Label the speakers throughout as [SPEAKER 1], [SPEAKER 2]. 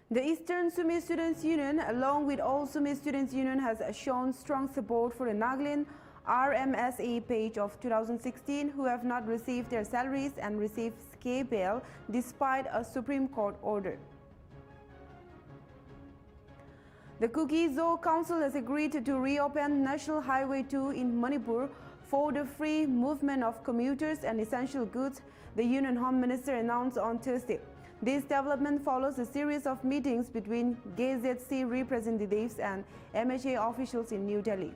[SPEAKER 1] The Eastern Sumi Students' Union, along with all Sumi Students' Union, has shown strong support for the Nagaland RMSA page of 2016 who have not received their salaries and received scale bail despite a Supreme Court order. The Kuki-Zo Council has agreed to reopen National Highway 2 in Manipur for the free movement of commuters and essential goods, the Union Home Minister announced on Thursday. This development follows a series of meetings between GZC representatives and MHA officials in New Delhi.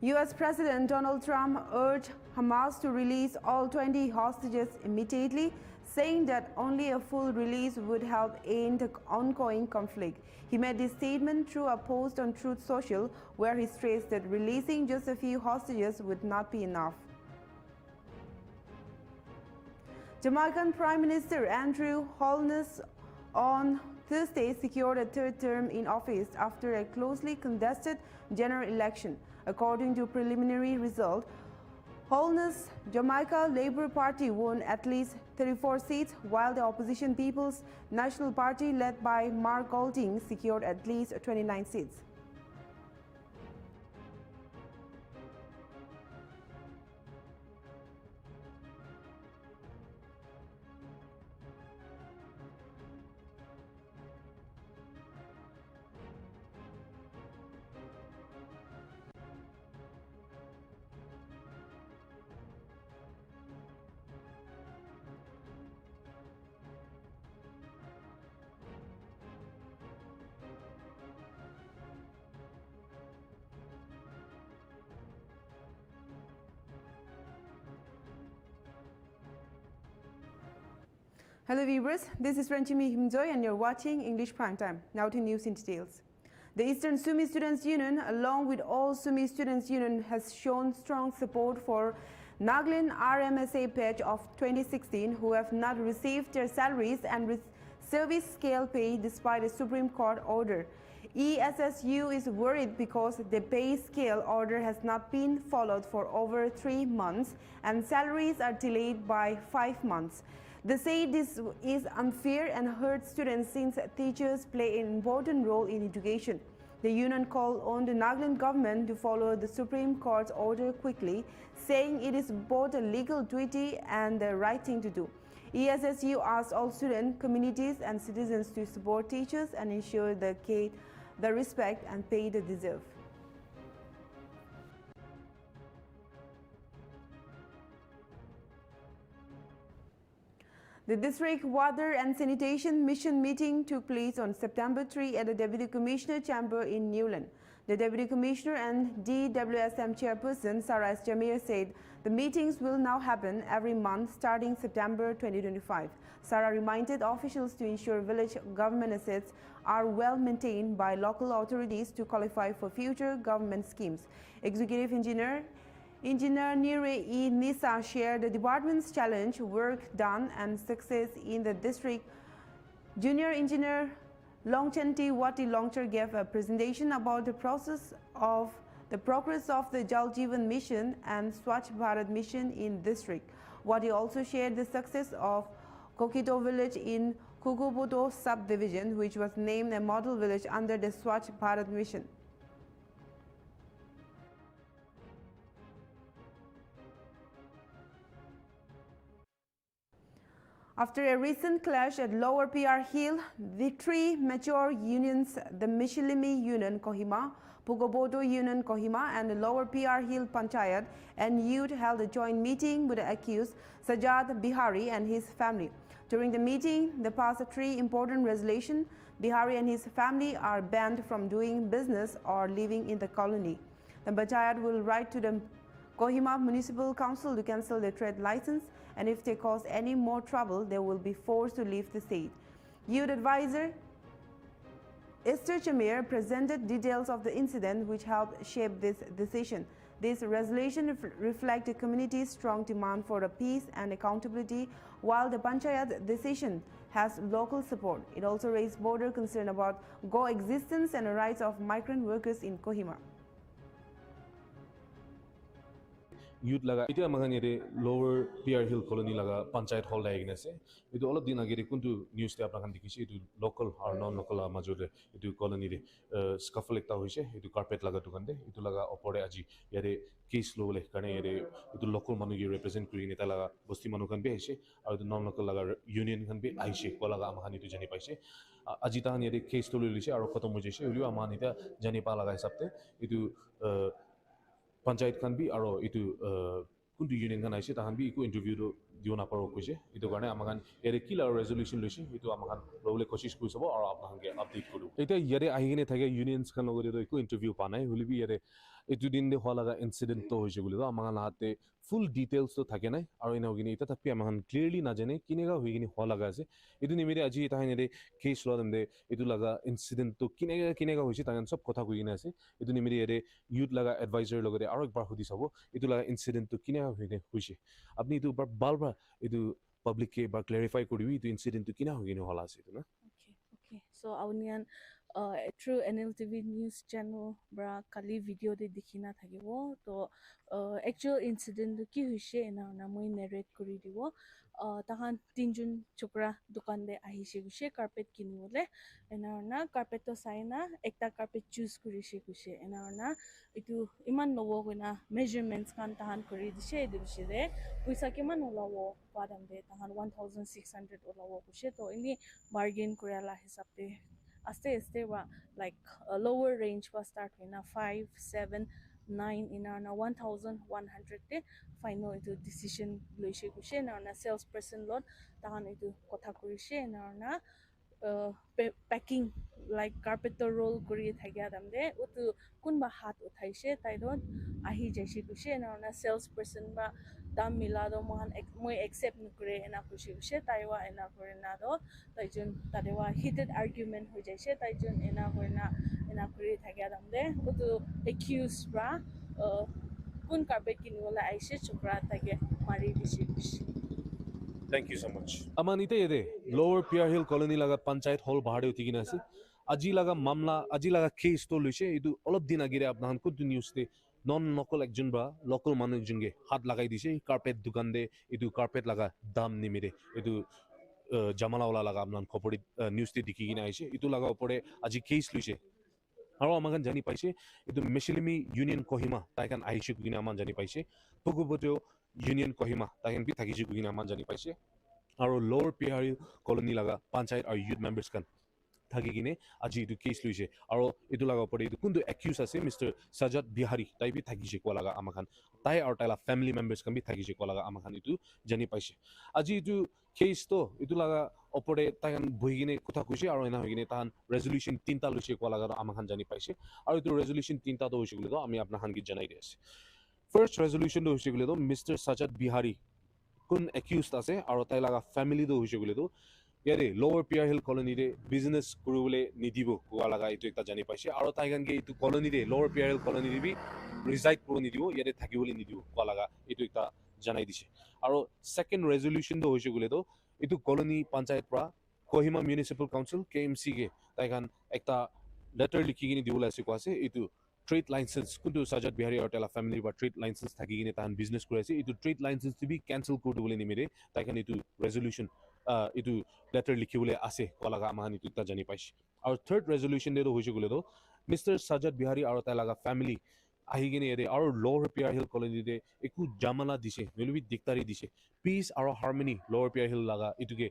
[SPEAKER 1] U.S. President Donald Trump urged Hamas to release all 20 hostages immediately, saying that only a full release would help end the ongoing conflict. He made this statement through a post on Truth Social, where he stressed that releasing just a few hostages would not be enough. Jamaican Prime Minister Andrew Holness on Thursday secured a third term in office after a closely contested general election. According to preliminary results, Holness' Jamaica Labour Party won at least 34 seats, while the opposition People's National Party, led by Mark Golding, secured at least 29 seats. Hello viewers, this is Ranjimi Himjoy and you're watching English Primetime. Now to news in details. The Eastern Sumi Students' Union, along with all Sumi Students' Union, has shown strong support for Nagaland RMSA batch of 2016 who have not received their salaries and service scale pay despite a Supreme Court order. ESSU is worried because the pay scale order has not been followed for over 3 months and salaries are delayed by 5 months. They say this is unfair and hurts students since teachers play an important role in education. The union called on the Nagaland government to follow the Supreme Court's order quickly, saying it is both a legal duty and the right thing to do. ESSU asked all student communities and citizens to support teachers and ensure they get the respect and pay they deserve. The District Water and Sanitation Mission meeting took place on September 3 at the Deputy Commissioner Chamber in Newland. The Deputy Commissioner and DWSM Chairperson Sarah S. Jamir said the meetings will now happen every month starting September 2025. Sarah reminded officials to ensure village government assets are well maintained by local authorities to qualify for future government schemes. Executive Engineer Nire E. Nisa shared the department's challenge, work done and success in the district. Junior Engineer Longchanti Wati Longcher gave a presentation about the progress of the Jal Jeevan Mission and Swachh Bharat Mission in district. Wati also shared the success of Kokito village in Kukubuto subdivision, which was named a model village under the Swachh Bharat Mission. After a recent clash at Lower PR Hill, the three mature unions, the Mishilimi Union Kohima, Pugobodo Union Kohima and the Lower PR Hill Panchayat and youth held a joint meeting with the accused Sajjad Bihari and his family. During the meeting, they passed 3 important resolutions. Bihari and his family are banned from doing business or living in the colony. The Panchayat will write to the Kohima Municipal Council to cancel their trade license, and if they cause any more trouble, they will be forced to leave the state. Youth advisor Esther Chamir presented details of the incident which helped shape this decision. This resolution reflects the community's strong demand for peace and accountability, while the Panchayat decision has local support. It also raised broader concern about coexistence and the rights of migrant workers in Kohima.
[SPEAKER 2] youth laga ite amahan yede lower PR Hill colony laga panchayat hall daigine ase itu olop din agere kuntu news te apna kan dikhishi itu local or non local majore itu colony re scuffle ekta hoise itu carpet laga dukan de itu laga opore aji yade case lo le kane yede itu local manu gi represent kuri neta laga bosti manu kan be aise aru itu non local laga union kan be aise ko laga amahan itu jani paise aji tahan yede case to lise aru khatam ho jaise ulio amahan ita jani pa laga hisab te itu panchayat kan bi aro itu kuntu union kan aise tahan bi iku interview do diona paro koise itu karne amakan ere killer resolution loise itu amakan robule koshish kuri sabo aro apnahan ke update koru eta yare ahigine thage unions kan logore do iku interview pa nai holi bi yare etu din de hola incident to hoise gule do amakan hate full details to thake nai aro ina hogini eta tapi amakan clearly na jane kinega hoigini hola ase etu nimire aji eta hinere case lo dem de etu laga incident to kinega hoise tagan sob kotha koigina ase etu nimire ere youth laga advisor logore aro ekbar hudi sabo etu laga incident to kinega hoise apni etu balba etu public ke ba clarify koribi etu incident to kina hogini hola ase etu na
[SPEAKER 3] Okay. So aunian through Nltv news channel bra kali video de dikhina thakibo to actual incident ki hoise na moi narrate kori dibo tahan tinjun chokra dukan de ahise guse carpet kinibole na carpet to saina ekta carpet choose kurise guse na itu iman lowo gina measurements kan tahan kori dise edu bisire puisa keman olawo padam de tahan 1600 olawo guse to ini bargain kurala hisab de aste wa like a lower range was start na 5 7 9 in na 1100 de final itu decision loise guse na salesperson lot tahan itu kotha kurise na packing like carpet roll kuri thagya damde utu kunba hat uthaise taidon ahi jaise guse na salesperson ba dam mila do mohan moi accept nukre ena kushi guse taiwa ena korena do taijun tadewa heated argument ho jaise taijun ena korena ena kuri thagya damde utu accused bra kun carpet kinwala aise chokra tage mari dise guse.
[SPEAKER 2] thank you so much aman ite yede lower PR Hill colony laga panchayat hall bahade utigina ase aji laga mamla aji laga case to loise etu olop din agire apnahan kuntu news te non local ekjon ba local manu junge hat lagai dise carpet dukan de etu carpet laga dam nimire etu jamala wala laga apnan khopori news te dikhigina aise etu laga opore aji case loise aro amakan jani paise etu Meshilimi union kohima taikan aise kugina aman jani paise pogoboto union kohima taikan bi thakise kugina aman jani paise aro lower PR colony laga panchayat or youth members kan thaki kine aji etu case loise aro etu laga opore etu kuntu accused ase Mr. Sajat Bihari tai bi thakise ko laga amakan tai aro taila family members kan bi thakise ko laga amakan etu jani paise aji etu case to etu laga opore taikan bohigine kotha kuise aro ena hoigine tahan resolution 3ta loise ko laga amakan jani paise aro etu resolution 3ta to hoise gule to ami apna han ki janai de ase first resolution to hoise gule to Mr. Sajat Bihari kun accused ase aro tai laga family do hoise gule to yare lower PR Hill colony re business kurule nidibo ko laga itu ekta jani paise aro taigan ge itu colony re lower PR Hill colony re bi reside kuru nidibo yare thakibole nidibo ko laga itu ekta janai dise aro second resolution do hoise gule to itu colony panchayat pra Kohima municipal council KMC ge taigan ekta letter likhigini dibole ase ko ase itu trade license kuntu Sajat Bihari or tela family ba trade license thakigine tan business kuri ase itu trade license to be cancel kuru dibole nimire taikan itu resolution itu letter likhibole ase ko laga amahan itu ta jani paise aro third resolution de do hoise gule do Mr. Sajat Bihari aro ta laga family ahigine ere aro lower PR Hill colony de eku jamala dise velubi diktari dise peace aro harmony lower PR Hill laga ituke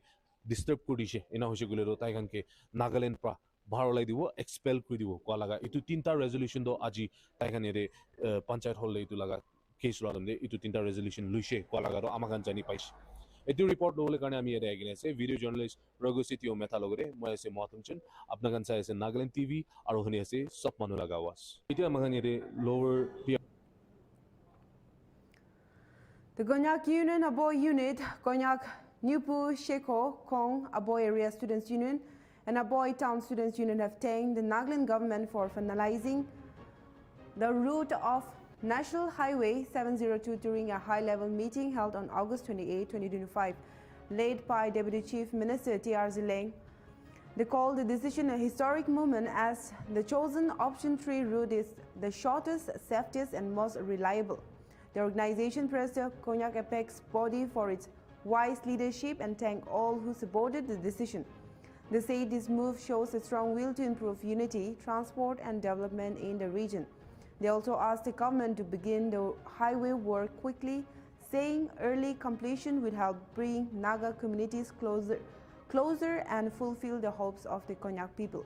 [SPEAKER 2] disturb kuri dise ena hoise gule do taikan ke Nagaland pra bahar olai dibo expel kuri dibo ko laga itu tinta resolution do aji taikan ere panchayat hall le itu laga case lo de itu tinta resolution luise ko laga do amakan jani paise এটো report লবলে কারণে আমি এটা এগিয়ে আছে video journalist রঘুসিটি ও মেথা লগরে মই আছে মহাতমচন আপনার চাই আছে নাগাল্যান্ড টিভি আর ওখানে আছে সব মানুষ লাগা আওয়াজ এটা আমাকে এর lower
[SPEAKER 1] The Gonyak Union Aboy Unit, Gonyak Nyupu Sheko Kong Aboy Area Students Union and Aboy Town Students Union have thanked the Nagaland government for finalizing the route of National Highway 702 during a high-level meeting held on August 28, 2025, led by Deputy Chief Minister T.R. Zileng. They called the decision a historic moment as the chosen option 3 route is the shortest, safest and most reliable. The organization praised the Cognac Apex body for its wise leadership and thanked all who supported the decision. They say this move shows a strong will to improve unity, transport and development in the region. They also asked the government to begin the highway work quickly, saying early completion would help bring Naga communities closer and fulfill the hopes of the Cognac people.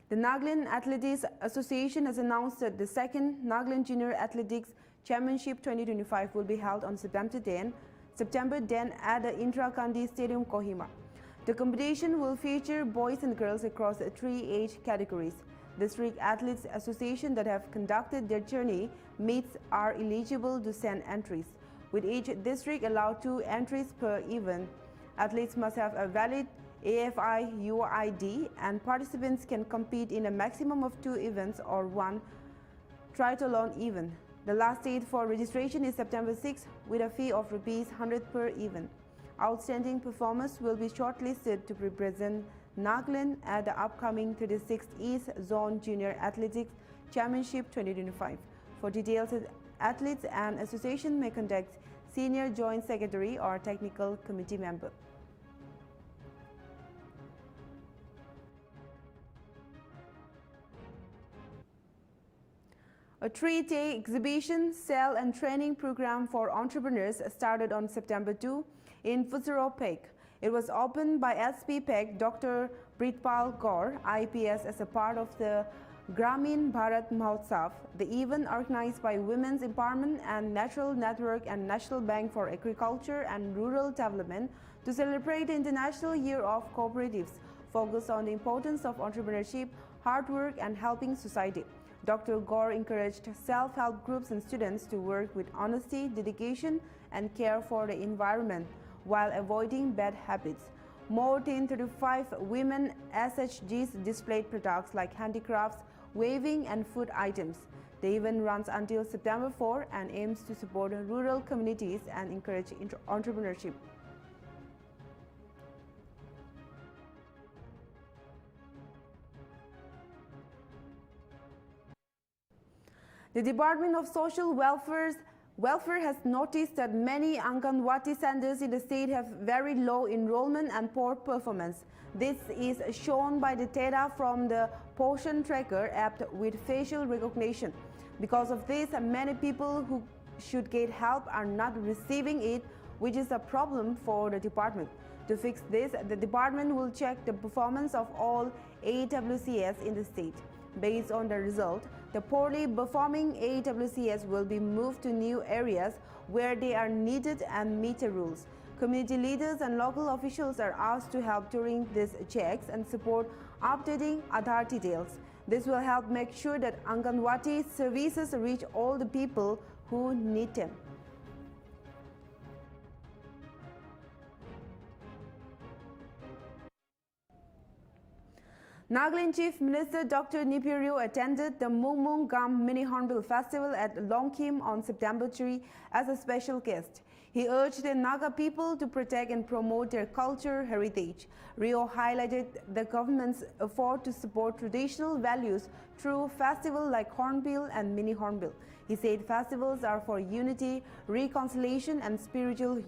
[SPEAKER 1] The Nagaland Athletics Association has announced that the second Nagaland Junior Athletics Championship 2025 will be held on September 10 at the Indira Gandhi Stadium, Kohima. The competition will feature boys and girls across 3 age categories. District Athletes Association that have conducted their journey meets are eligible to send entries, with each district allowed 2 entries per event. Athletes must have a valid AFI UID and participants can compete in a maximum of 2 events or 1 triathlon event. The last date for registration is September 6 with a fee of ₹100 per event. Outstanding performers will be shortlisted to represent Nagaland at the upcoming 36th East Zone Junior Athletics Championship 2025. For details, athletes and association may contact Senior Joint Secretary or Technical Committee member. A 3-day exhibition, sale and training program for entrepreneurs started on September 2 in Fuzhou, Pek. It was opened by SP Pek Dr. Britpal Gaur, IPS, as a part of the Gramin Bharat Mahotsav, the event organized by Women's Empowerment and Natural Network and National Bank for Agriculture and Rural Development to celebrate the International Year of Cooperatives, focused on the importance of entrepreneurship, hard work and helping society. Dr. Gaur encouraged self-help groups and students to work with honesty, dedication, and care for the environment while avoiding bad habits. More than 35 women SHGs displayed products like handicrafts, weaving, and food items. The event runs until September 4 and aims to support rural communities and encourage entrepreneurship. The Department of Social Welfare has noticed that many Anganwadi centers in the state have very low enrollment and poor performance. This is shown by the data from the Poshan Tracker app with facial recognition. Because of this, many people who should get help are not receiving it, which is a problem for the department. To fix this, the department will check the performance of all AWCS in the state. Based on the result, the poorly performing AWCS will be moved to new areas where they are needed and meet the rules. Community leaders and local officials are asked to help during these checks and support updating Aadhaar details. This will help make sure that Anganwadi services reach all the people who need them. Nagaland Chief Minister Dr. Nipirio attended the Mung Gam Mini Hornbill Festival at Longkim on September 3 as a special guest. He urged the Naga people to protect and promote their culture heritage. Rio highlighted the government's effort to support traditional values through festivals like Hornbill and Mini Hornbill. He said festivals are for unity, reconciliation and spiritual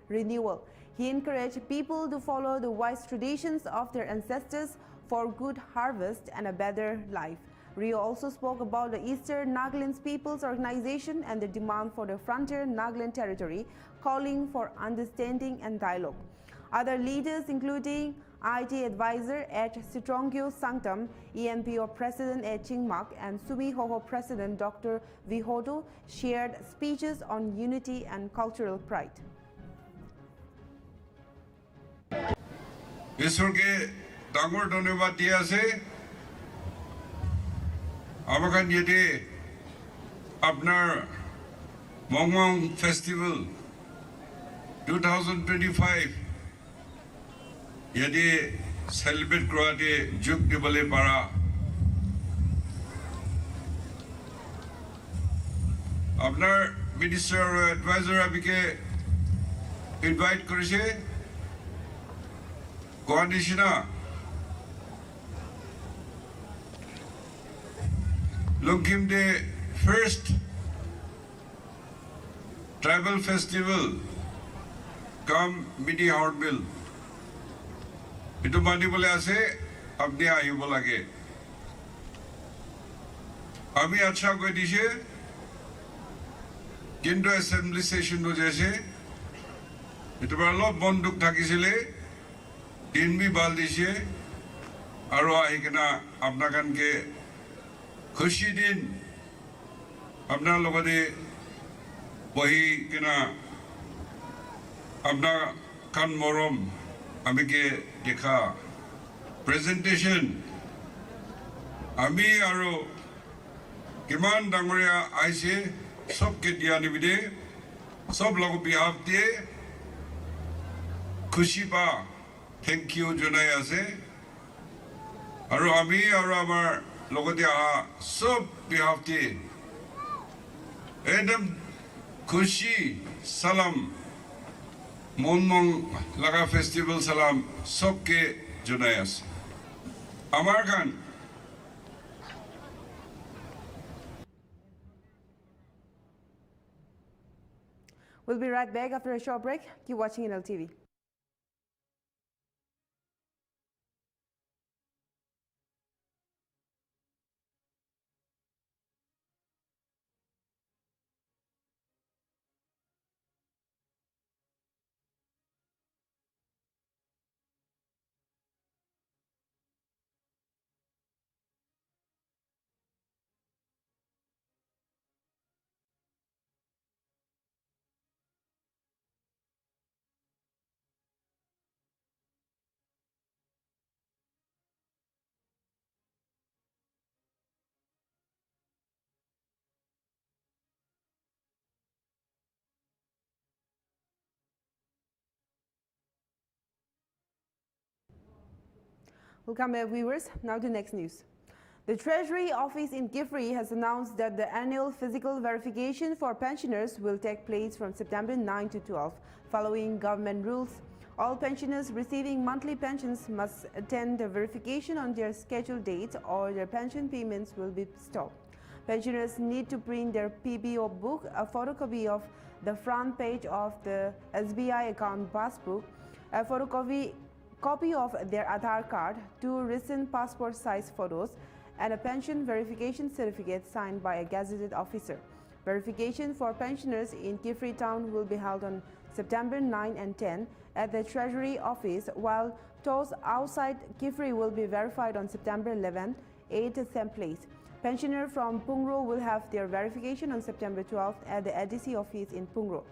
[SPEAKER 1] renewal. He encouraged people to follow the wise traditions of their ancestors for good harvest and a better life. Rio also spoke about the Eastern Nagaland People's Organization and the demand for the frontier Nagaland territory, calling for understanding and dialogue. Other leaders, including IT advisor at Sitrongyo Sanctum, EMPO President at Chingmak, and Sumi Hoho President Dr. Vihodo, shared speeches on unity and cultural pride.
[SPEAKER 4] ईश्वर के दांगोर धन्यवाद दिया से আমাকান যেতে আপনার মংমং festival 2025 यदि celebrate করাতে যোগ দিবলে পারা আপনার মিনিস্টার অ্যাডভাইজার আবিকে ইনভাইট করেছে কোয়ানিশনা লঙ্কিম ডে ফার্স্ট ট্রাইবাল ফেস্টিভেল কাম মিডি হর্নবিল এটু মানিবলে আছে আপনি আহিব লাগে আমি আচ্ছা কৈ দিছে কিন্তু এসেম্বলি সেশন বুঝেছে এটা অলপ বন্দুক থাকিছিলে দিনবি বাল দিছে আৰু আহি কিনা আপনার কানকে খুশি দিন আপনার লগতে বহি কিনা আপনার কান মরম আমিকে দেখা প্রেজেন্টেশন আমি আৰু কিমান ডাঙৰীয়া আইছে সবকে দিয়া নিবিদে সব লোক বিহাফ দিয়ে খুশি পা থ্যাংক ইউ জনাই আছে আৰু আমি আৰু আমাৰ লগতে আহা সব বিহাফ দিয়ে একদম খুশি সালাম মন মন লাগা ফেস্টিভেল সালাম সবকে জনাই আছে আমার গান
[SPEAKER 1] We'll be right back after a short break. Keep watching Nltv. Welcome back, viewers. Now to next news. The Treasury Office in Kifri has announced that the annual physical verification for pensioners will take place from September 9 to 12. Following government rules, all pensioners receiving monthly pensions must attend the verification on their scheduled date or their pension payments will be stopped. Pensioners need to print their PBO book, a photocopy of the front page of the SBI account passbook, a copy of their Aadhaar card, 2 recent passport size photos, and a pension verification certificate signed by a gazetted officer. Verification for pensioners in Kifri town will be held on September 9 and 10 at the Treasury Office, while those outside Kifri will be verified on September 11, 8 same place. Pensioners from Pungro will have their verification on September 12th at the ADC office in Pungro.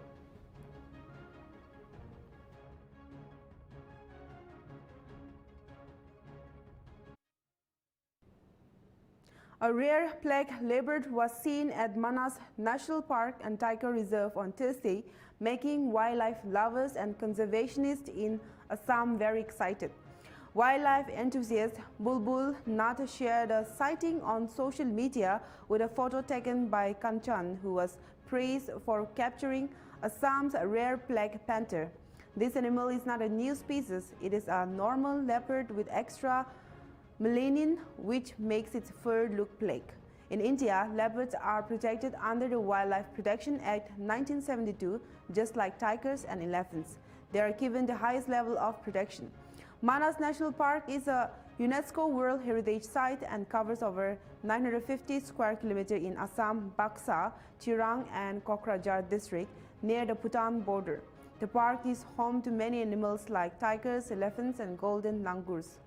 [SPEAKER 1] A rare black leopard was seen at Manas National Park and Tiger Reserve on Thursday, making wildlife lovers and conservationists in Assam very excited. Wildlife enthusiast Bulbul Nath shared a sighting on social media with a photo taken by Kanchan, who was praised for capturing Assam's rare black panther. This animal is not a new species, it is a normal leopard with extra melanin, which makes its fur look black. In India, leopards are protected under the Wildlife Protection Act 1972, just like tigers and elephants. They are given the highest level of protection. Manas National Park is a UNESCO World Heritage Site and covers over 950 square kilometers in Assam, Baksa, Chirang and Kokrajhar district near the Bhutan border. The park is home to many animals like tigers, elephants and golden langurs.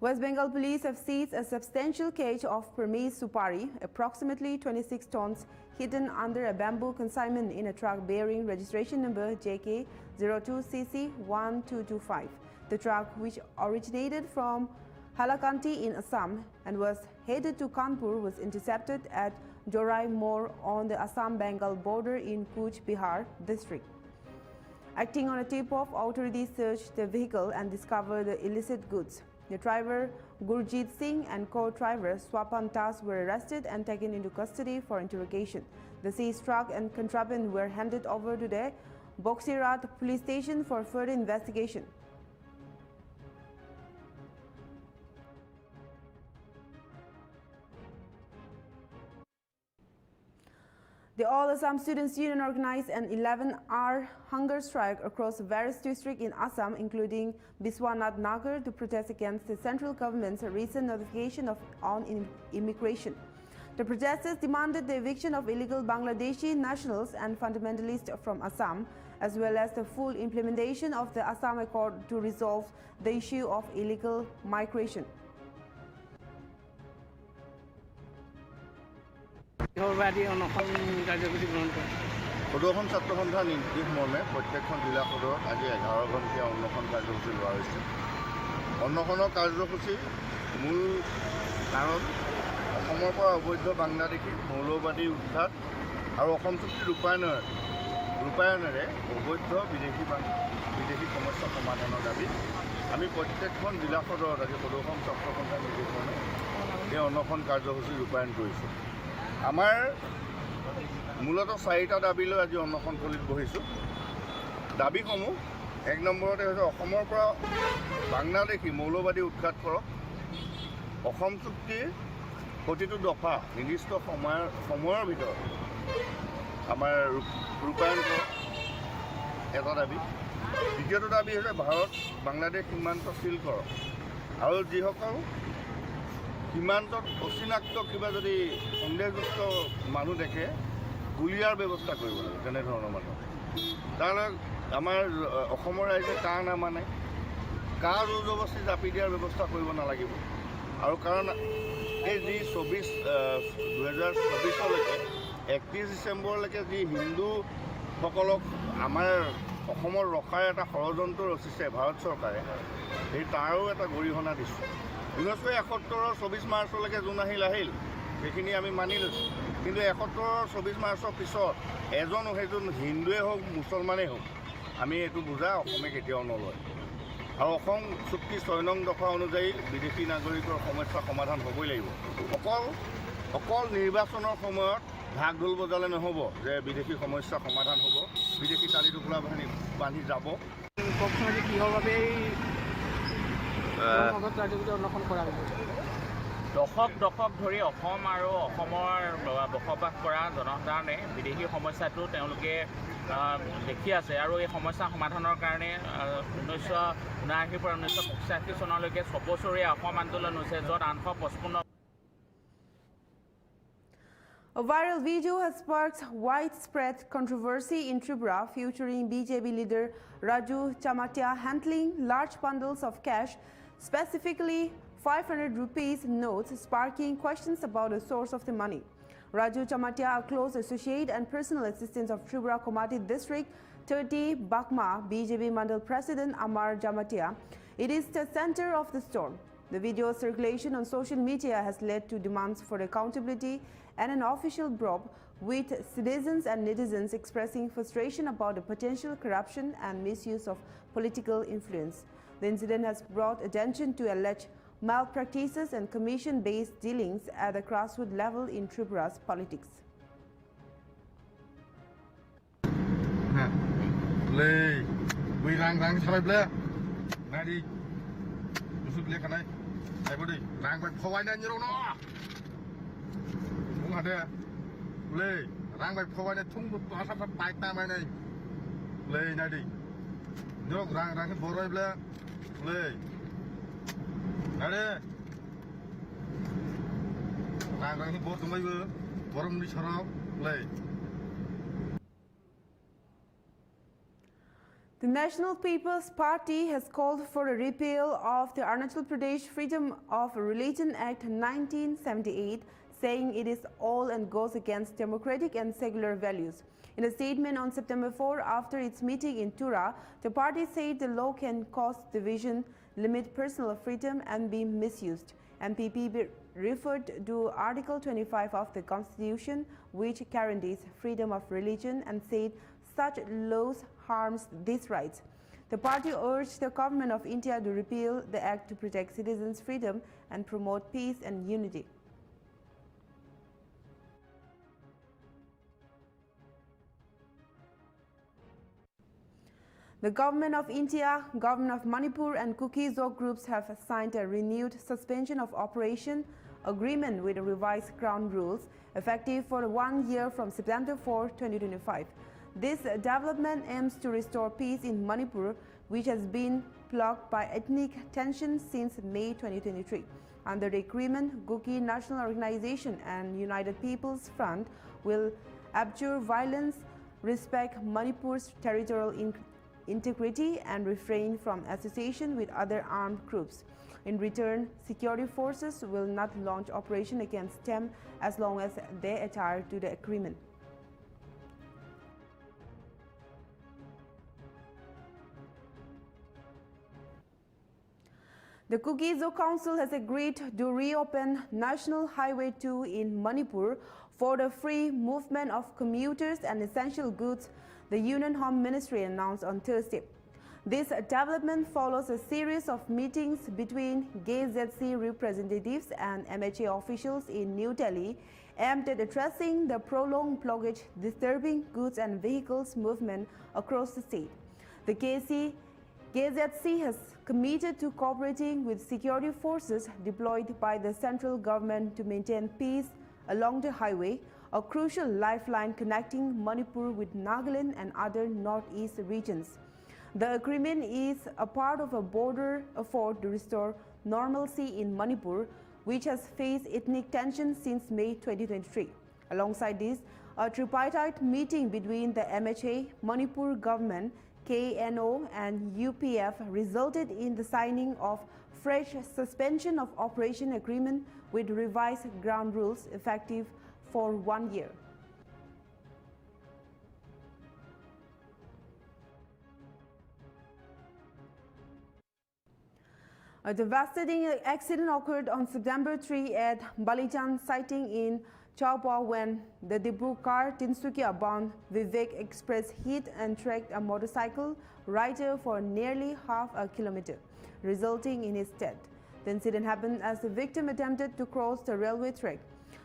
[SPEAKER 1] West Bengal police have seized a substantial cache of Burmese supari, approximately 26 tons, hidden under a bamboo consignment in a truck bearing registration number JK02CC1225. The truck, which originated from Halakanti in Assam and was headed to Kanpur, was intercepted at Jorai Mor on the Assam-Bengal border in Cooch Behar district. Acting on a tip-off, authorities searched the vehicle and discovered the illicit goods. The driver Gurjeet Singh and co-driver Swapan Das were arrested and taken into custody for interrogation. The seized truck and contraband were handed over to the Boxirat police station for further investigation. The All Assam Students Union organized an 11-hour hunger strike across various districts in Assam, including Biswanath Nagar, to protest against the central government's recent notification on immigration. The protesters demanded the eviction of illegal Bangladeshi nationals and fundamentalists from Assam, as well as the full implementation of the Assam Accord to resolve the issue of illegal migration.
[SPEAKER 5] সদৌখন ছাত্ৰ সন্থাৰ নিৰ্দেশ মৰ্মে প্ৰত্যেকখন জিলা সদৰত আজি 11 ঘণ্টীয়া অন্বেষণ কাৰ্যসূচী লোৱা হৈছে। অন্বেষণৰ কাৰ্যসূচী মূল কাৰণ অসমৰ পৰা অবৈধ বাংলাদেশী মৌলবাদী উদ্ধাৰ আৰু অসম চুক্তি ৰূপায়ণেৰে অবৈধ বিদেশী সমস্যা সমাধানৰ দাবী আমি প্ৰত্যেকখন জিলা সদৰত আজি সদৌখন ছাত্ৰ সন্থাৰ নিৰ্দেশ মৰ্মে এই অন্বেষণ কাৰ্যসূচী ৰূপায়ণ কৰিছোঁ। আমাৰ মূলতঃ 4টা দাবী লৈ আজি অন্বেষণস্থলীত বহিছোঁ। দাবীসমূহ 1 নম্বৰতে হৈছে অসমৰ পৰা বাংলাদেশী মৌলবাদী উৎখাত কৰক, অসম চুক্তিৰ প্ৰতিটো দফা নিৰ্দিষ্ট সময়ৰ ভিতৰত আমাৰ ৰূপায়ণ কৰক, এটা দাবী। দ্বিতীয়টো দাবী হৈছে ভাৰত বাংলাদেশ সীমান্ত চিল কৰক আৰু যিসকল সীমান্তত অচিনাক্ত কিবা যদি সন্দেহযুক্ত মানুহ দেখে গুলিয়াৰ ব্যৱস্থা কৰিব লাগে, তেনেধৰণৰ মানুহ। তাৰলৈ আমাৰ অসমৰ ৰাইজে কা নামানে, কা জোৰ জবস্তি জাপি দিয়াৰ ব্যৱস্থা কৰিব নালাগিব। আৰু কাৰণ এই যি 2024লৈকে 31 ডিচেম্বৰলৈকে যি হিন্দুসকলক আমাৰ অসমৰ ৰখাৰ এটা ষড়যন্ত্ৰ ৰচিছে ভাৰত চৰকাৰে, সেই তাৰো এটা গৰিহণা দিছোঁ। 1971ৰ 24 মাৰ্চলৈকে যোন আহিল সেইখিনি আমি মানি লৈছোঁ, কিন্তু 71ৰ 24 মাৰ্চৰ পিছত সেইজন হিন্দুৱে হওক মুছলমানেই হওক আমি এইটো বুজা অসমে কেতিয়াও নলয়। আৰু অসম চুক্তি 6 নং দফা অনুযায়ী বিদেশী নাগৰিকৰ সমস্যা সমাধান হ'বই লাগিব। অকল নিৰ্বাচনৰ সময়ত ঢাক ঢোল বজালে নহ'ব যে বিদেশী সমস্যা সমাধান হ'ব, বিদেশী তালি টোপোলা বান্ধি যাব।
[SPEAKER 6] কিহৰ বাবে দশক ধৰি অসম আৰু অসমৰ বসবাস কৰা জনসাধাৰণে বিদেশী সমস্যাটো তেওঁলোকে দেখি আছে আৰু এই সমস্যা সমাধানৰ কাৰণে 1979 পৰা 1985 চনলৈকে 6 বছৰীয়া অসম আন্দোলন হৈছে, য'ত 855
[SPEAKER 1] A viral video has sparked widespread controversy in Tripura, featuring BJP leader Raju Chamatia handling large bundles of cash, specifically 500 rupees notes, sparking questions about the source of the money. Raju Chamatia, a close associate and personal assistant of Tripura Komati District 30 Bakma BJP Mandal President Amar Jamatia, it is the center of the storm. The video circulation on social media has led to demands for accountability and an official probe, with citizens and netizens expressing frustration about the potential corruption and misuse of political influence. The incident has brought attention to alleged malpractices and commission-based dealings at the grassroots level in Tripura's politics. The National People's Party has called for a repeal of the Arunachal Pradesh Freedom of Religion Act 1978, saying it is all and goes against democratic and secular values. In a statement on September 4, after its meeting in Tura, the party said the law can cause division, limit personal freedom and be misused. NPP referred to Article 25 of the Constitution, which guarantees freedom of religion, and said such laws harms these rights. The party urged the government of India to repeal the act to protect citizens' freedom and promote peace and unity. The government of India, government of Manipur and Kuki-Zoc groups have signed a renewed suspension of operation agreement with revised ground rules effective for 1 year from September 4, 2025. This development aims to restore peace in Manipur, which has been plagued by ethnic tensions since May 2023. Under the agreement, Kuki National Organization and United People's Front will abjure violence, respect Manipur's territorial integrity and refrain from association with other armed groups. In return, security forces will not launch operation against them as long as they adhere to the agreement. The Kuki-Zoc Council has agreed to reopen National Highway 2 in Manipur for the free movement of commuters and essential goods, the Union Home Ministry announced on Thursday. This development follows a series of meetings between GZC representatives and MHA officials in New Delhi aimed at addressing the prolonged blockage disturbing goods and vehicles movement across the state. The GZC has committed to cooperating with security forces deployed by the central government to maintain peace along the highway, a crucial lifeline connecting Manipur with Nagaland and other northeast regions. The agreement is a part of a border effort to restore normalcy in Manipur, which has faced ethnic tension since May 2023. Alongside this, a tripartite meeting between the MHA, Manipur government, KNO and UPF resulted in the signing of fresh suspension of operation agreement with revised ground rules effective for 1 year. A devastating accident occurred on September 3 at Balijan sighting in Chaupao when the Dibru car Tinsukia-bound Vivek Express hit and tracked a motorcycle rider for nearly half a kilometer, resulting in his death. The incident happened as the victim attempted to cross the railway track.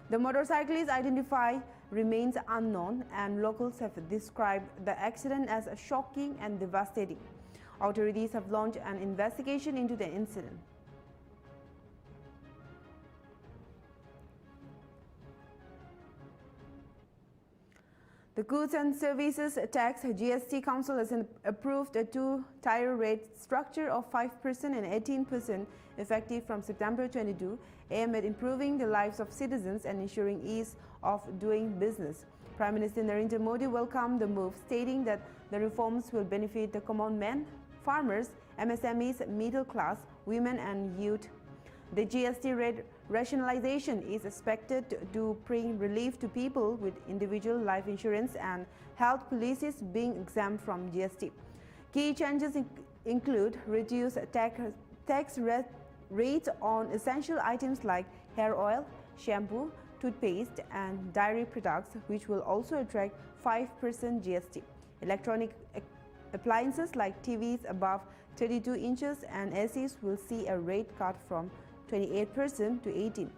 [SPEAKER 1] The motorcyclist's identity remains unknown, and locals have described the accident as shocking and devastating. Authorities have launched an investigation into the incident. The Goods and Services Tax GST Council has approved a two-tier rate structure of 5% and 18% effective from September 22, aimed at improving the lives of citizens and ensuring ease of doing business. Prime Minister Narendra Modi welcomed the move, stating that the reforms will benefit the common man, farmers, MSMEs, middle class, women and youth. The GST rate rationalization is expected to bring relief to people with individual life insurance and health policies being exempt from GST. Key changes include reduced tax rates on essential items like hair oil, shampoo, toothpaste and dairy products, which will also attract 5% GST. Electronic appliances like TVs above 32 inches and ACs will see a rate cut from 28% to 18%.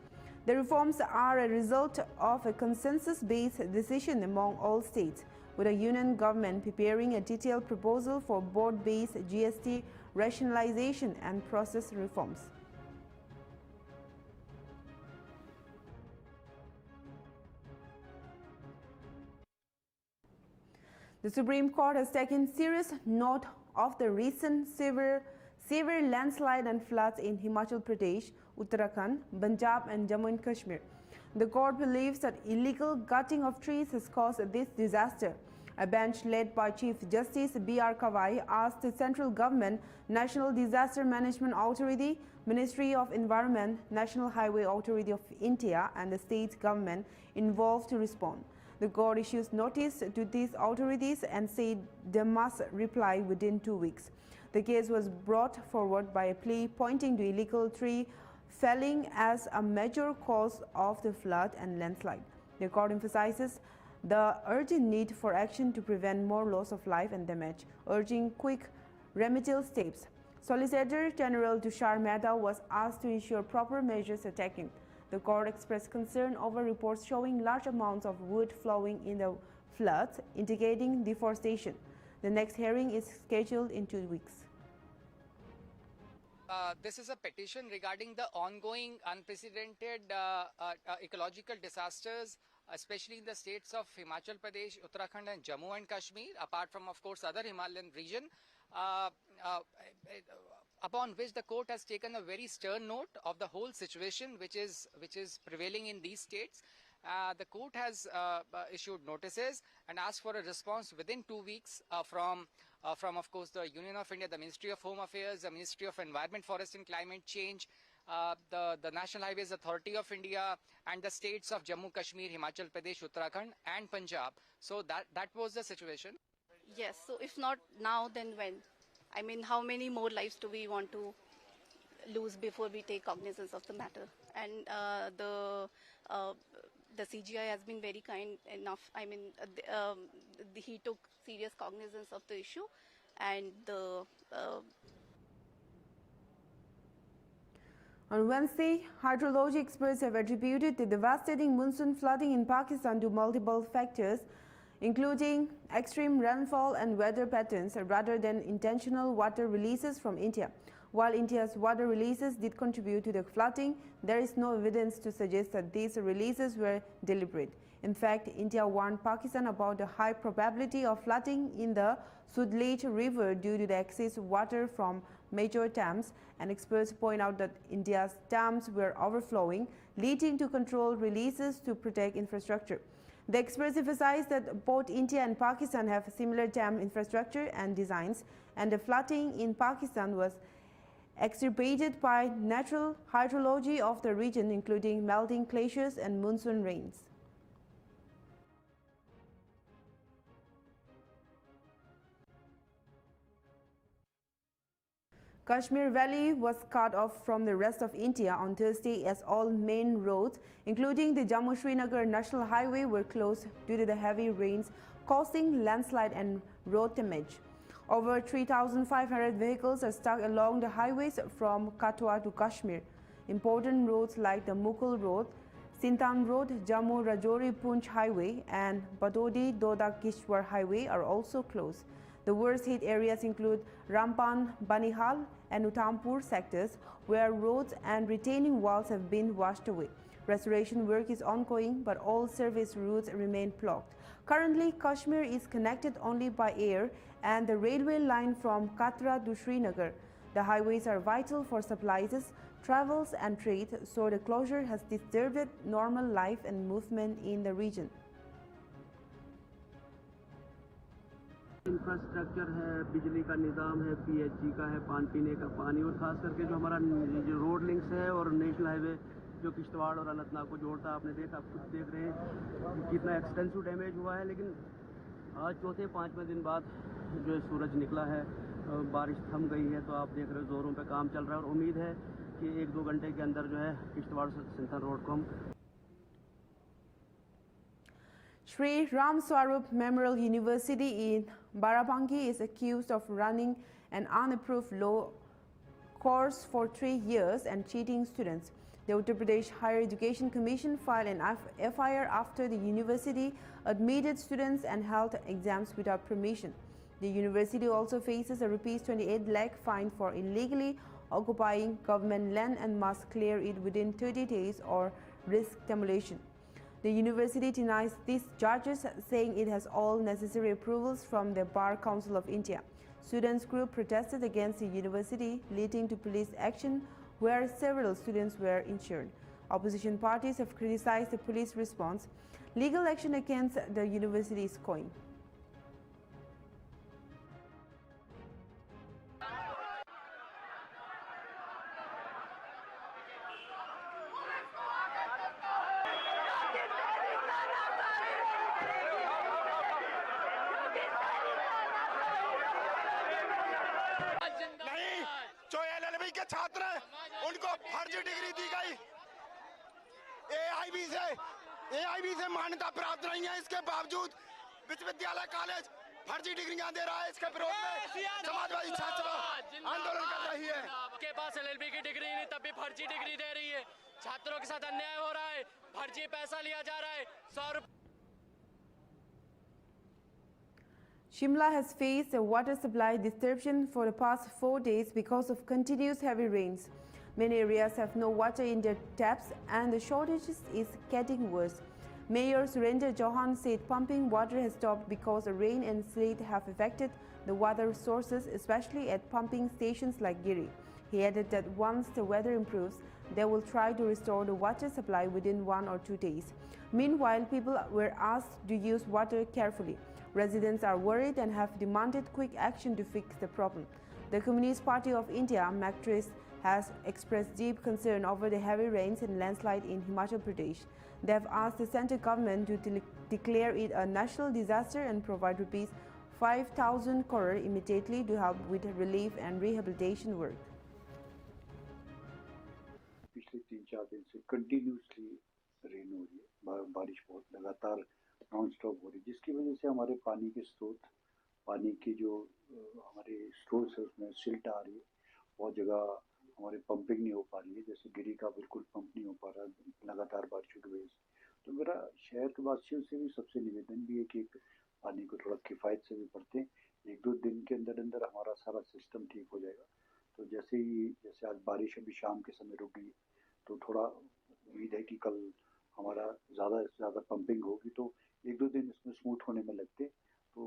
[SPEAKER 1] The reforms are a result of a consensus-based decision among all states, with a union government preparing a detailed proposal for board-based GST rationalization and process reforms. The Supreme Court has taken serious note of the recent severe landslide and floods in Himachal Pradesh, Uttarakhand, Punjab and Jammu and Kashmir. The court believes that illegal cutting of trees has caused this disaster. A bench led by Chief Justice B.R. Kawai asked the central government, National Disaster Management Authority, Ministry of Environment, National Highway Authority of India and the state government involved to respond. The court issues notice to these authorities and said they must reply within 2 weeks. The case was brought forward by a plea pointing to illegal tree felling as a major cause of the flood and landslide. The court emphasizes the urgent need for action to prevent more loss of life and damage, urging quick remedial steps. Solicitor General Tushar Mehta was asked to ensure proper measures are taken. The court expressed concern over reports showing large amounts of wood flowing in the floods, indicating deforestation. The next hearing is scheduled in 2 weeks.
[SPEAKER 7] This is a petition regarding the ongoing unprecedented ecological disasters, especially in the states of Himachal Pradesh, Uttarakhand and Jammu and Kashmir, apart from, of course, other Himalayan region, upon which the court has taken a very stern note of the whole situation which is prevailing in these states. The court has issued notices and asked for a response within 2 weeks from, of course, the Union of India, the Ministry of Home Affairs, the Ministry of Environment, Forest and Climate Change, the National Highways Authority of India, and the states of Jammu, Kashmir, Himachal Pradesh, Uttarakhand, and Punjab. So that was the situation.
[SPEAKER 8] Yes. So if not now, then when? I mean, how many more lives do we want to lose before we take cognizance of the matter? And the CGI has been very kind enough. I mean, he took serious cognizance of the issue, and
[SPEAKER 1] On Wednesday, hydrology experts have attributed the devastating monsoon flooding in Pakistan to multiple factors, including extreme rainfall and weather patterns, rather than intentional water releases from India. While India's water releases did contribute to the flooding, there is no evidence to suggest that these releases were deliberate. In fact, India warned Pakistan about the high probability of flooding in the Sudlej River due to the excess water from major dams, and experts point out that India's dams were overflowing, leading to controlled releases to protect infrastructure. The experts emphasized that both India and Pakistan have similar dam infrastructure and designs, and the flooding in Pakistan was exacerbated by natural hydrology of the region, including melting glaciers and monsoon rains. Kashmir Valley was cut off from the rest of India on Thursday as all main roads, including the Jammu-Srinagar National Highway, were closed due to the heavy rains, causing landslide and road damage. Over 3,500 vehicles are stuck along the highways from Katwa to Kashmir. Important roads like the Mukul Road, Sintan Road, Jammu-Rajouri-Poonch Highway and Badodi-Doda-Kishwar Highway are also closed. The worst hit areas include Rampan, Banihal and Utampur sectors, where roads and retaining walls have been washed away. Restoration work is ongoing, but all service routes remain blocked. Currently, Kashmir is connected only by air and the railway line from Katra to Srinagar. The highways are vital for supplies, travels and trade, so the closure has disturbed normal life and movement in the region.
[SPEAKER 9] Infrastructure है, बिजली का निज़ाम है, PHE का है, पानी पीने का पानी, और ख़ास करके जो हमारा जो रोड लिंक्स है और नेशनल हाईवे जो किश्तवाड़ और अनंतनाग को जोड़ता है, आपने देखा, आप खुद देख रहे हैं कितना एक्सटेंसिव डैमेज हुआ है। लेकिन आज चौथे पाँचवें दिन बाद जो है सूरज निकला है, बारिश थम गई है, तो आप देख रहे हो ज़ोरों पे काम चल रहा है और उम्मीद है कि 1-2 घंटे के अंदर जो है किश्तवाड़ सिंथन रोड को हम
[SPEAKER 1] Sri Ram Swarup Memorial University in Barabanki is accused of running an unapproved law course for 3 years and cheating students. The Uttar Pradesh Higher Education Commission filed an FIR after the university admitted students and held exams without permission. The university also faces a ₹28 lakh fine for illegally occupying government land and must clear it within 30 days or risk demolition. The university denies these charges, saying it has all necessary approvals from the Bar Council of India. Students' group protested against the university, leading to police action where several students were injured. Opposition parties have criticized the police response. Legal action against the university is going.
[SPEAKER 10] के छात्र उनको फर्जी degree दी गई, AIB से मान्यता प्राप्त नहीं है, इसके बावजूद विश्वविद्यालय कॉलेज फर्जी डिग्रियां दे रहा है। इसके विरोध में समाजवादी छात्र आंदोलन कर रही है।
[SPEAKER 11] के पास एलएलबी की डिग्री नहीं तब भी फर्जी डिग्री दे रही है। छात्रों के साथ अन्याय हो रहा है, फर्जी पैसा लिया जा रहा है। 100
[SPEAKER 1] Shimla has faced a water supply disruption for the past 4 days because of continuous heavy rains. Many areas have no water in their taps and the shortage is getting worse. Mayor Surendra Chauhan said pumping water has stopped because the rain and sleet have affected the water sources, especially at pumping stations like Giri. He added that once the weather improves, they will try to restore the water supply within 1 or 2 days. Meanwhile, people were asked to use water carefully. Residents are worried and have demanded quick action to fix the problem. The Communist Party of India, MACTRIS, has expressed deep concern over the heavy rains and landslide in Himachal Pradesh. They have asked the central government to declare it a national disaster and provide rupees 5,000 crore immediately to help with relief and rehabilitation work.
[SPEAKER 12] पिछले 3-4 दिन से continuously rain हो रही है, बारिश बहुत लगातार non stop हो रही है, जिसकी वजह से हमारे पानी के स्रोत, पानी के जो हमारे स्रोत है उसमें सिल्ट आ रही है। बहुत जगह हमारे पंपिंग नहीं हो पा रही है, जैसे गिरी का बिल्कुल पंप नहीं हो पा रहा लगातार बारिशों की वजह से। तो मेरा शहर के वासियों से भी सबसे निवेदन भी है कि पानी को थोड़ा किफ़ायत से भी बरतें। 1-2 दिन के अंदर अंदर हमारा सारा सिस्टम ठीक हो जाएगा। तो जैसे आज बारिश अभी शाम के समय रुक गई, तो थोड़ा उम्मीद है कि कल हमारा ज़्यादा से ज़्यादा पंपिंग होगी, तो 1-2 दिन इसमें स्मूथ होने में लगते। तो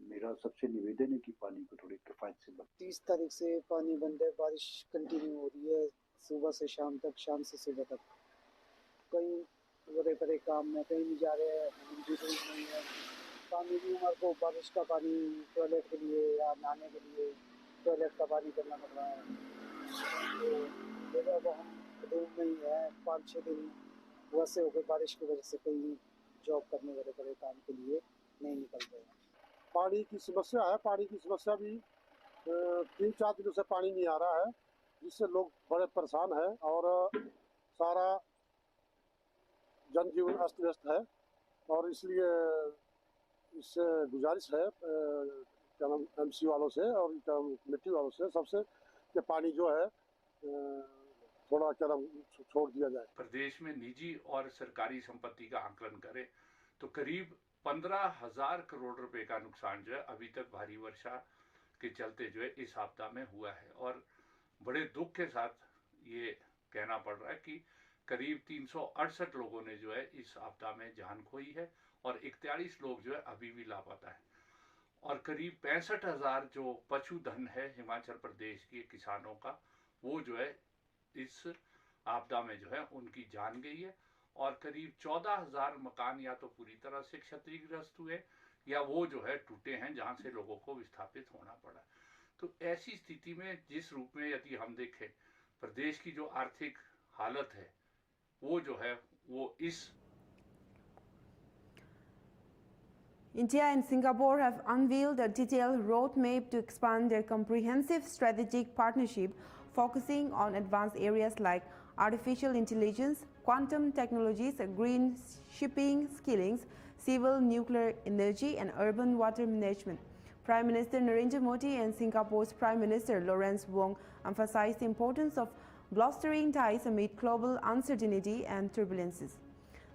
[SPEAKER 12] मेरा सबसे निवेदन है कि पानी को थोड़ी किफ़ायत से बरतें।
[SPEAKER 13] 30 तारीख से पानी बंद है, बारिश कंटिन्यू हो रही है सुबह से शाम तक, शाम से सुबह तक। कहीं बड़े काम में कहीं नहीं जा रहे हैं, नहीं है। पानी भी हमारे को बारिश का पानी टॉयलेट के लिए या नहाने के लिए टॉयलेट का पानी करना पड़ रहा है। तो अब हम रूम में ही है, 5-6 दिन वैसे हो गए बारिश की वजह से, कहीं जॉब करने बड़े काम के लिए नहीं निकल रहे हैं।
[SPEAKER 14] पानी की समस्या है, पानी की समस्या भी 3-4 दिनों से पानी नहीं आ रहा है, जिससे लोग बड़े परेशान हैं और सारा जनजीवन अस्त व्यस्त है। और इसलिए इससे गुजारिश है क्या नाम एमसी वालों से और कमेटी वालों से सबसे कि पानी जो है थोड़ा क्या नाम छोड़ दिया जाए।
[SPEAKER 15] प्रदेश में निजी और सरकारी संपत्ति का आकलन करें तो करीब 15,000 करोड़ रुपए का नुकसान जो है अभी तक भारी वर्षा के चलते जो है इस आपदा में हुआ है। और बड़े दुख के साथ ये कहना पड़ रहा है कि करीब 368 लोगों ने जो है इस आपदा में जान खोई है और 41 लोग जो है अभी भी लापता है। और करीब 65,000 जो पशुधन है हिमाचल प्रदेश के किसानों का, वो जो है इस आपदा में जो है उनकी जान गई है। और करीब 14,000 मकान या तो पूरी तरह से क्षतिग्रस्त हुए या वो जो है टूटे हैं, जहां से लोगों को विस्थापित होना पड़ा। तो ऐसी स्थिति में जिस रूप में यदि हम देखें प्रदेश की जो आर्थिक हालत है वो जो है वो इस
[SPEAKER 1] India and Singapore have unveiled a detailed roadmap to expand their comprehensive strategic partnership, focusing on advanced areas like artificial intelligence, quantum technologies, green shipping, skillings, civil nuclear energy, and urban water management. Prime Minister Narendra Modi and Singapore's Prime Minister Lawrence Wong emphasized the importance of bolstering ties amid global uncertainty and turbulences.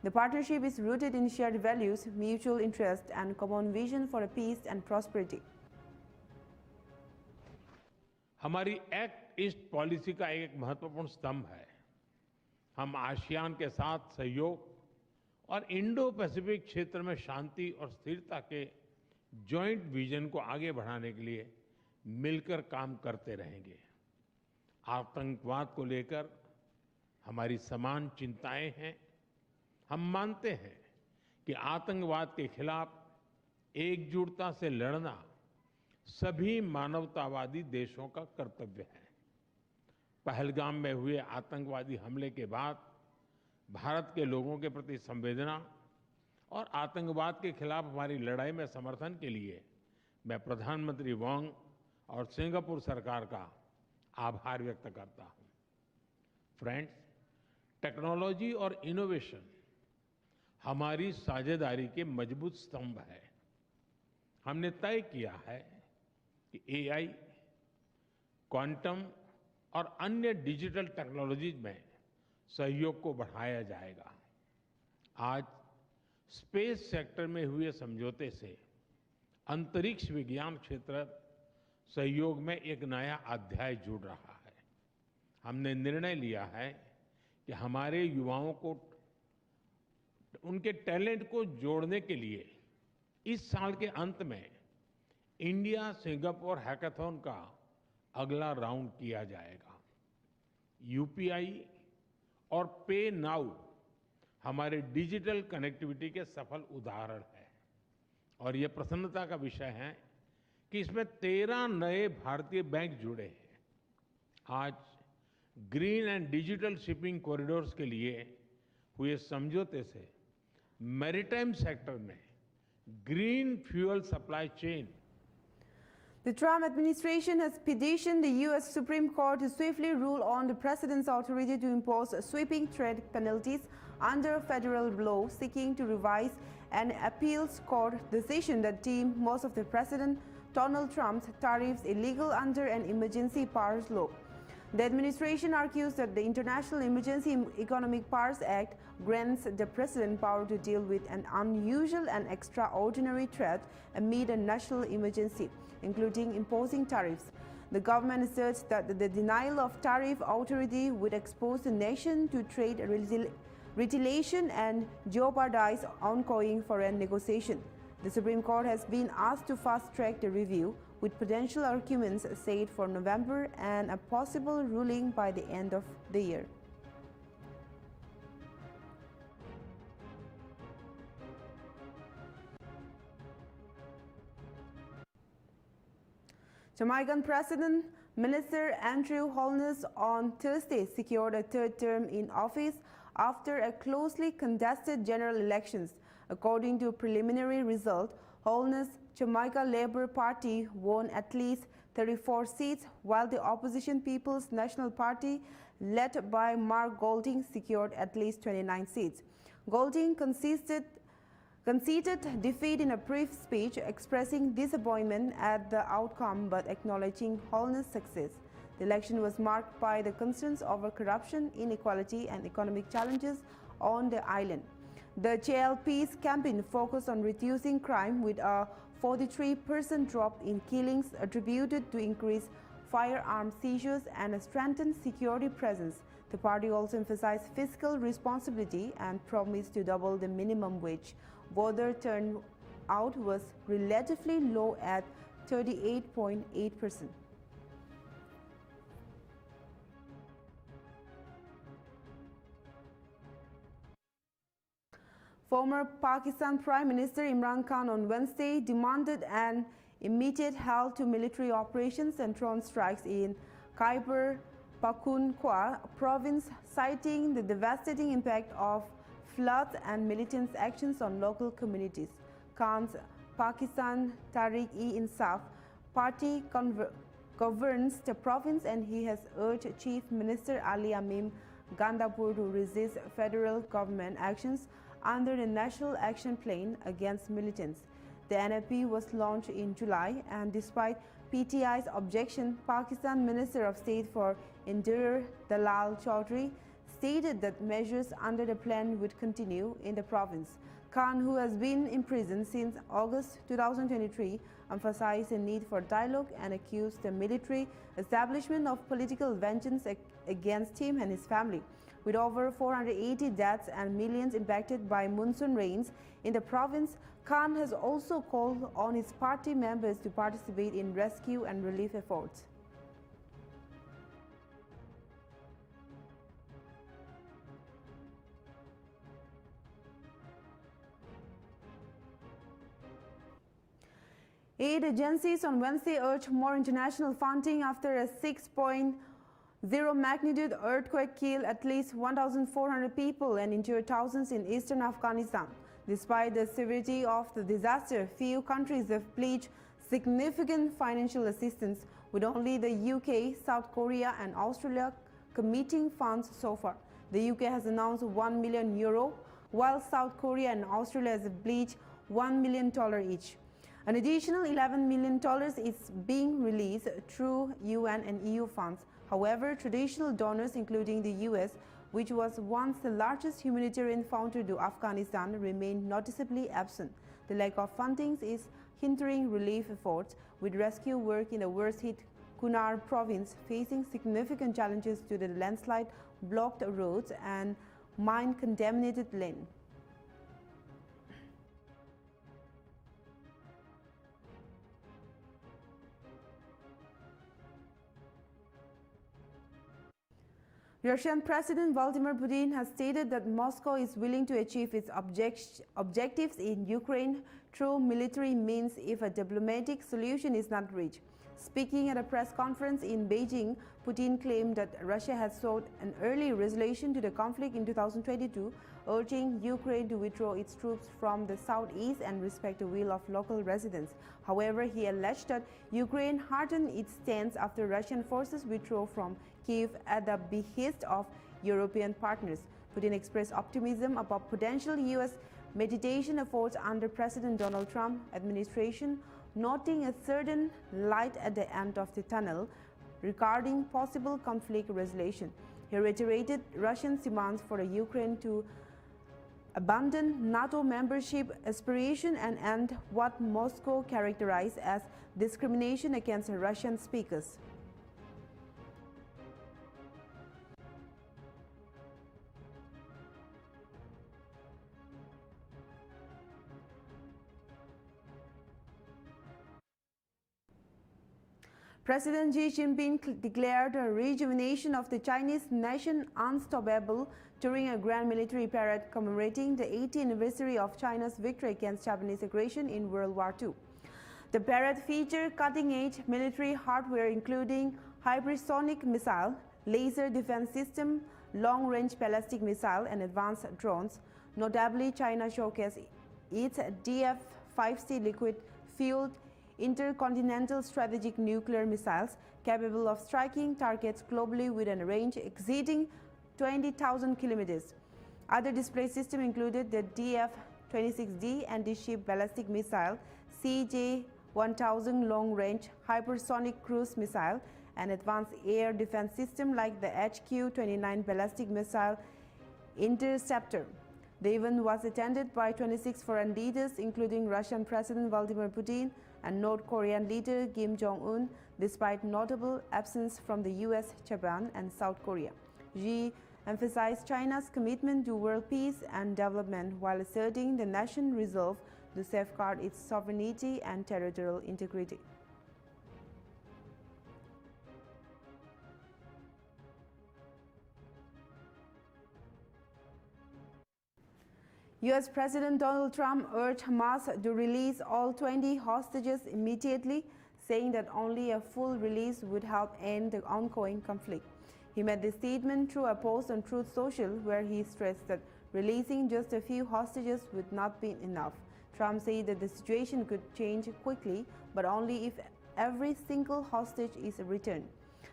[SPEAKER 1] The partnership is rooted in shared values, mutual interest, and common vision for peace and prosperity.
[SPEAKER 16] हमारी act east policy का एक महत्वपूर्ण स्तंभ है। हम ASEAN के साथ सहयोग और इंडो पैसिफिक क्षेत्र में शांति और स्थिरता के जॉइंट विजन को आगे बढ़ाने के लिए मिलकर काम करते रहेंगे। आतंकवाद को लेकर हमारी समान चिंताएं हैं। हम मानते हैं कि आतंकवाद के खिलाफ एकजुटता से लड़ना सभी मानवतावादी देशों का कर्तव्य है। पहलगाम में हुए आतंकवादी हमले के बाद भारत के लोगों के प्रति संवेदना और आतंकवाद के खिलाफ हमारी लड़ाई में समर्थन के लिए मैं प्रधानमंत्री वोंग और सिंगापुर सरकार का आभार व्यक्त करता हूं। फ्रेंड्स, टेक्नोलॉजी और इनोवेशन हमारी साझेदारी के मजबूत स्तंभ है। हमने तय किया है कि एआई, क्वांटम और अन्य डिजिटल टेक्नोलॉजीज में सहयोग को बढ़ाया जाएगा। आज स्पेस सेक्टर में हुए समझौते से अंतरिक्ष विज्ञान क्षेत्र सहयोग में एक नया अध्याय जुड़ रहा है। हमने निर्णय लिया है कि हमारे युवाओं को उनके टैलेंट को जोड़ने के लिए इस साल के अंत में इंडिया सिंगापुर हैकाथॉन का अगला राउंड किया जाएगा। यूपीआई और पे नाउ हमारे डिजिटल कनेक्टिविटी के सफल उदाहरण है और ये प्रसन्नता का विषय है कि इसमें 13 नए भारतीय बैंक जुड़े हैं। आज green and digital shipping corridors के लिए हुए समझौते से मैरीटाइम सेक्टर में green fuel supply chain.
[SPEAKER 1] The Trump administration has petitioned the U.S. Supreme Court to swiftly rule on the president's authority to impose sweeping trade penalties under federal law, seeking to revise an appeals court decision that deemed most of the President Donald Trump's tariffs illegal under an emergency powers law. The administration argues that the International Emergency Economic Powers Act grants the president power to deal with an unusual and extraordinary threat amid a national emergency, including imposing tariffs. The government asserts that the denial of tariff authority would expose the nation to trade retaliation and jeopardize ongoing foreign negotiations. The Supreme Court has been asked to fast-track the review, with potential arguments set for November and a possible ruling by the end of the year. Jamaican President Minister Andrew Holness on Thursday secured a third term in office after a closely contested general elections. According to preliminary result, Holness' Jamaica Labour Party won at least 34 seats, while the opposition People's National Party, led by Mark Golding, secured at least 29 seats. Golding conceded defeat in a brief speech, expressing disappointment at the outcome but acknowledging Holness' success. The election was marked by the concerns over corruption, inequality and economic challenges on the island. The JLP's campaign focused on reducing crime, with a 43% drop in killings attributed to increased firearm seizures and a strengthened security presence. The party also emphasized fiscal responsibility and promised to double the minimum wage. Voter turnout was relatively low at 38.8%. Former Pakistan Prime Minister Imran Khan on Wednesday demanded an immediate halt to military operations and drone strikes in Khyber Pakhtunkhwa province, citing the devastating impact of floods and militant actions on local communities. Khan's Pakistan Tehreek-e-Insaf party governs the province, and he has urged Chief Minister Ali Amim Gandapur to resist federal government actions under the National Action Plan against militants. The NAP was launched in July, and despite PTI's objection, Pakistan Minister of State for Interior Dalal Chaudhry stated that measures under the plan would continue in the province. Khan, who has been in prison since August 2023, emphasized the need for dialogue and accused the military establishment of political vengeance against him and his family. With over 480 deaths and millions impacted by monsoon rains in the province, Khan has also called on his party members to participate in rescue and relief efforts. Aid agencies on Wednesday urged more international funding after a 6.0 magnitude earthquake killed at least 1,400 people and injured thousands in eastern Afghanistan. Despite the severity of the disaster, few countries have pledged significant financial assistance, with only the UK, South Korea and Australia committing funds so far. The UK has announced €1 million, while South Korea and Australia have pledged $1 million each. An additional $11 million is being released through UN and EU funds. However, traditional donors, including the US, which was once the largest humanitarian funder to Afghanistan, remain noticeably absent. The lack of funding is hindering relief efforts, with rescue work in the worst-hit Kunar province facing significant challenges due to the landslide, blocked roads, and mine-contaminated land. Russian President Vladimir Putin has stated that Moscow is willing to achieve its objectives in Ukraine through military means if a diplomatic solution is not reached. Speaking at a press conference in Beijing, Putin claimed that Russia had sought an early resolution to the conflict in 2022, urging Ukraine to withdraw its troops from the southeast and respect the will of local residents. However, he alleged that Ukraine hardened its stance after Russian forces withdrew from Kyiv at the behest of European partners. Putin expressed optimism about potential U.S. mediation efforts under President Donald Trump administration, noting a certain light at the end of the tunnel regarding possible conflict resolution. He reiterated Russia's demands for the Ukraine to abandon NATO membership aspiration and end what Moscow characterized as discrimination against Russian speakers. President Xi Jinping declared a rejuvenation of the Chinese nation unstoppable during a grand military parade commemorating the 80th anniversary of China's victory against Japanese aggression in World War II. The parade featured cutting-edge military hardware including hypersonic missile, laser defense system, long-range ballistic missile, and advanced drones. Notably, China showcased its DF-5C liquid-fueled intercontinental strategic nuclear missiles capable of striking targets globally with a range exceeding 20,000 kilometers. Other display systems included the DF-26D anti-ship ballistic missile, CJ-1000 long-range hypersonic cruise missile, and advanced air defense system like the HQ-29 ballistic missile interceptor. The event was attended by 26 foreign leaders, including Russian President Vladimir Putin and North Korean leader Kim Jong-un, despite notable absence from the US, Japan, and South Korea. Xi emphasized China's commitment to world peace and development while asserting the nation's resolve to safeguard its sovereignty and territorial integrity. U.S. President Donald Trump urged Hamas to release all 20 hostages immediately, saying that only a full release would help end the ongoing conflict. He made this statement through a post on Truth Social, where he stressed that releasing just a few hostages would not be enough. Trump said that the situation could change quickly, but only if every single hostage is returned.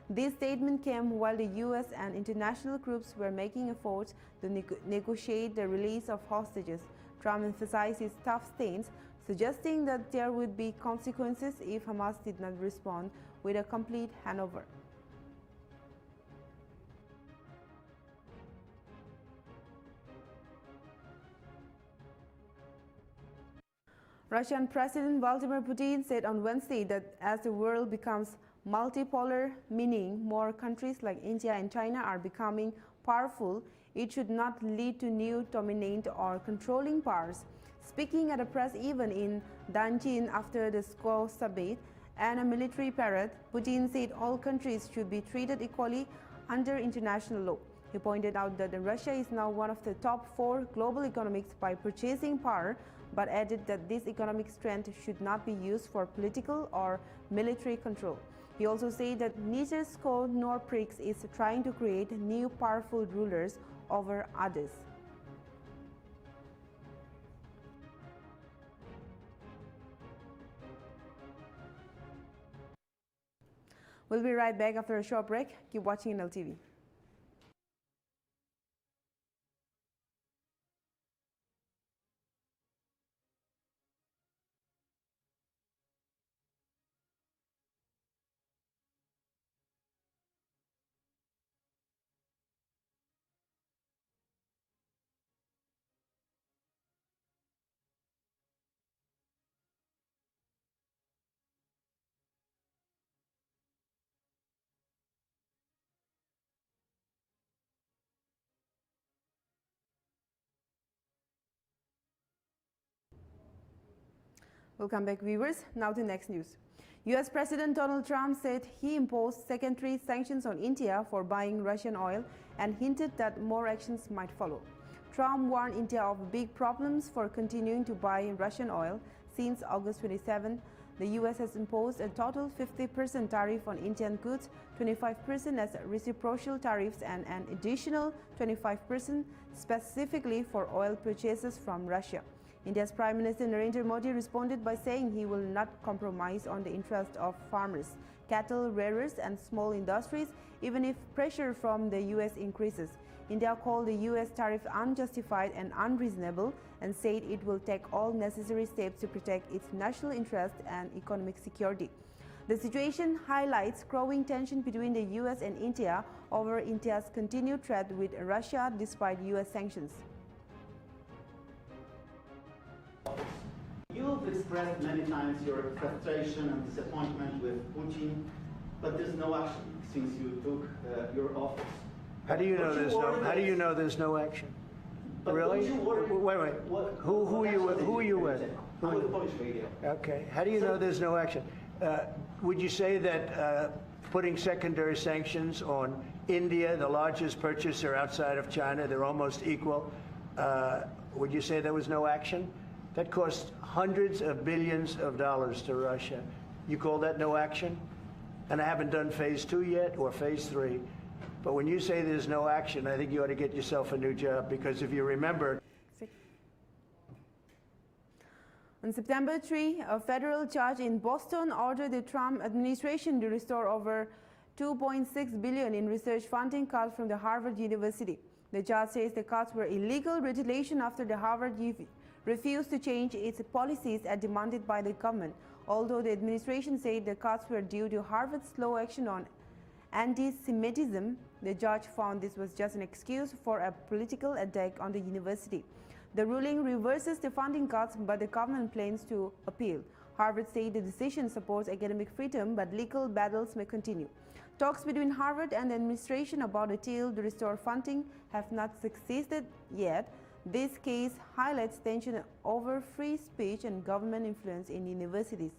[SPEAKER 1] This statement came while the U.S. and international groups were making efforts to negotiate the release of hostages. Trump emphasized his tough stance, suggesting that there would be consequences if Hamas did not respond with a complete handover. Russian President Vladimir Putin said on Wednesday that as the world becomes multipolar, meaning more countries like India and China are becoming powerful, it should not lead to new dominant or controlling powers. Speaking at a press event in Danjin after the SCO summit and a military parade, Putin said all countries should be treated equally under international law. He pointed out that Russia is now one of the top 4 global economies by purchasing power, but added that this economic strength should not be used for political or military control. He also said that neither SCO nor BRICS is trying to create new powerful rulers over others. We'll be right back after a short break. Keep watching Nltv. Welcome back, viewers. Now to next news. US President Donald Trump said he imposed secondary sanctions on India for buying Russian oil and hinted that more actions might follow. Trump warned India of big problems for continuing to buy Russian oil. Since August 27, the US has imposed a total 50% tariff on Indian goods, 25% as reciprocal tariffs, and an additional 25% specifically for oil purchases from Russia. India's Prime Minister Narendra Modi responded by saying he will not compromise on the interest of farmers, cattle rearers, and small industries, even if pressure from the US increases. India called the US tariff unjustified and unreasonable and said it will take all necessary steps to protect its national interest and economic security. The situation highlights growing tension between the US and India over India's continued threat with Russia despite US sanctions.
[SPEAKER 17] You've expressed many times your frustration and disappointment with Putin, but there's no action since you took your office.
[SPEAKER 18] How do you know there's no? How do you know there's no action?
[SPEAKER 17] But
[SPEAKER 18] Really?
[SPEAKER 17] don't you worry-
[SPEAKER 18] Wait. Who are you with?
[SPEAKER 17] I'm with Polish radio.
[SPEAKER 18] Okay. How do you know there's no action? Would you say that putting secondary sanctions on India, the largest purchaser outside of China, they're almost equal? Would you say there was no action? That cost hundreds of billions of dollars to Russia. You call that no action? And I haven't done phase 2 yet or phase 3. But when you say there's no action, I think you ought to get yourself a new job, because if you remember...
[SPEAKER 1] On September 3, a federal judge in Boston ordered the Trump administration to restore over $2.6 billion in research funding cut from the Harvard University. The judge says the cuts were illegal retaliation after the Harvard refused to change its policies as demanded by the government. Although the administration said the cuts were due to Harvard's slow action on anti-Semitism, the judge found this was just an excuse for a political attack on the university. The ruling reverses the funding cuts, but the government plans to appeal. Harvard said the decision supports academic freedom, but legal battles may continue. Talks between Harvard and the administration about a deal to restore funding have not succeeded yet. This case highlights tension over free speech and government influence in universities.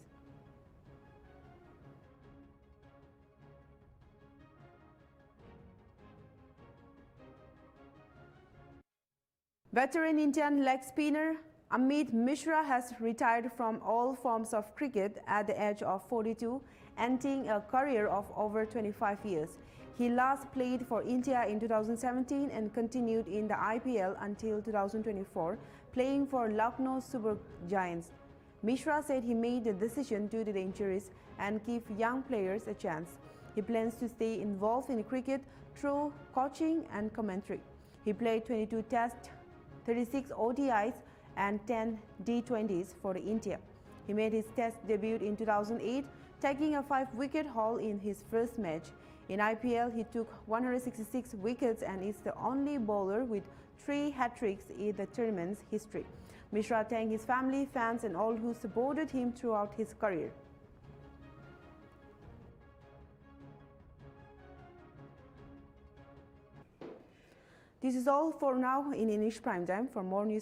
[SPEAKER 1] Veteran Indian leg spinner Amit Mishra has retired from all forms of cricket at the age of 42, ending a career of over 25 years. He last played for India in 2017 and continued in the IPL until 2024, playing for Lucknow Super Giants. Mishra said he made the decision due to the injuries and give young players a chance. He plans to stay involved in cricket through coaching and commentary. He played 22 Tests, 36 ODIs and 10 D20s for India. He made his Test debut in 2008, taking a 5-wicket haul in his first match. In IPL, he took 166 wickets and is the only bowler with 3 hat-tricks in the tournament's history. Mishra thanked his family, fans and all who supported him throughout his career. This is all for now in English Primetime. For more news